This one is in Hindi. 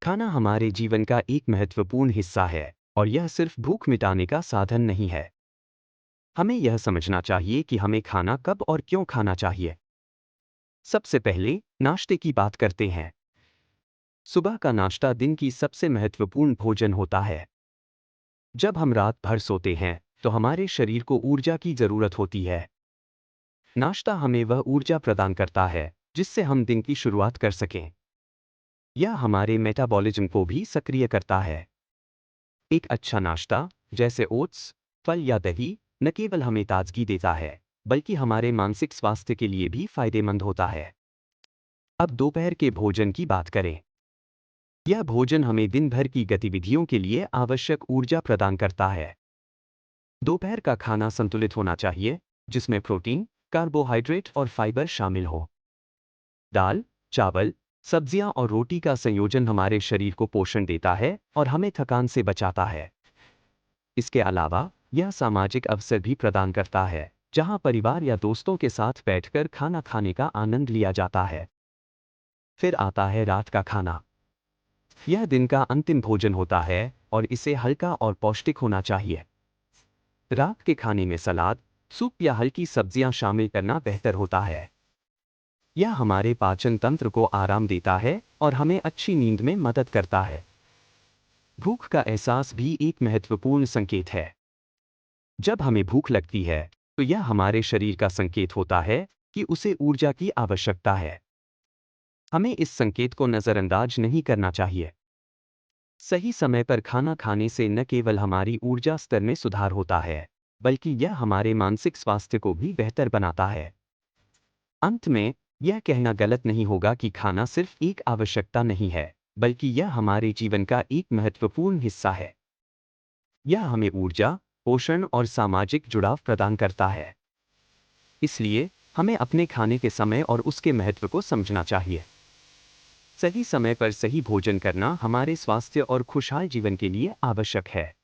खाना हमारे जीवन का एक महत्वपूर्ण हिस्सा है और यह सिर्फ भूख मिटाने का साधन नहीं है। हमें यह समझना चाहिए कि हमें खाना कब और क्यों खाना चाहिए। सबसे पहले नाश्ते की बात करते हैं। सुबह का नाश्ता दिन की सबसे महत्वपूर्ण भोजन होता है। जब हम रात भर सोते हैं तो हमारे शरीर को ऊर्जा की जरूरत होती है। नाश्ता हमें वह ऊर्जा प्रदान करता है जिससे हम दिन की शुरुआत कर सकें। यह हमारे मेटाबॉलिज्म को भी सक्रिय करता है। एक अच्छा नाश्ता जैसे ओट्स, फल या दही न केवल हमें ताजगी देता है बल्कि हमारे मानसिक स्वास्थ्य के लिए भी फायदेमंद होता है। अब दोपहर के भोजन की बात करें। यह भोजन हमें दिन भर की गतिविधियों के लिए आवश्यक ऊर्जा प्रदान करता है। दोपहर का खाना संतुलित होना चाहिए, जिसमें प्रोटीन, कार्बोहाइड्रेट और फाइबर शामिल हो। दाल, चावल, सब्जियां और रोटी का संयोजन हमारे शरीर को पोषण देता है और हमें थकान से बचाता है। इसके अलावा यह सामाजिक अवसर भी प्रदान करता है, जहां परिवार या दोस्तों के साथ बैठकर खाना खाने का आनंद लिया जाता है। फिर आता है रात का खाना। यह दिन का अंतिम भोजन होता है और इसे हल्का और पौष्टिक होना चाहिए। रात के खाने में सलाद, सूप या हल्की सब्जियां शामिल करना बेहतर होता है। यह हमारे पाचन तंत्र को आराम देता है और हमें अच्छी नींद में मदद करता है। भूख का एहसास भी एक महत्वपूर्ण संकेत है। जब हमें भूख लगती है तो यह हमारे शरीर का संकेत होता है कि उसे ऊर्जा की आवश्यकता है। हमें इस संकेत को नज़रअंदाज नहीं करना चाहिए। सही समय पर खाना खाने से न केवल हमारी ऊर्जा स्तर में सुधार होता है, बल्कि यह हमारे मानसिक स्वास्थ्य को भी बेहतर बनाता है। अंत में, यह कहना गलत नहीं होगा कि खाना सिर्फ एक आवश्यकता नहीं है, बल्कि यह हमारे जीवन का एक महत्वपूर्ण हिस्सा है। यह हमें ऊर्जा, पोषण और सामाजिक जुड़ाव प्रदान करता है। इसलिए, हमें अपने खाने के समय और उसके महत्व को समझना चाहिए। सही समय पर सही भोजन करना हमारे स्वास्थ्य और खुशहाल जीवन के लिए आवश्यक है।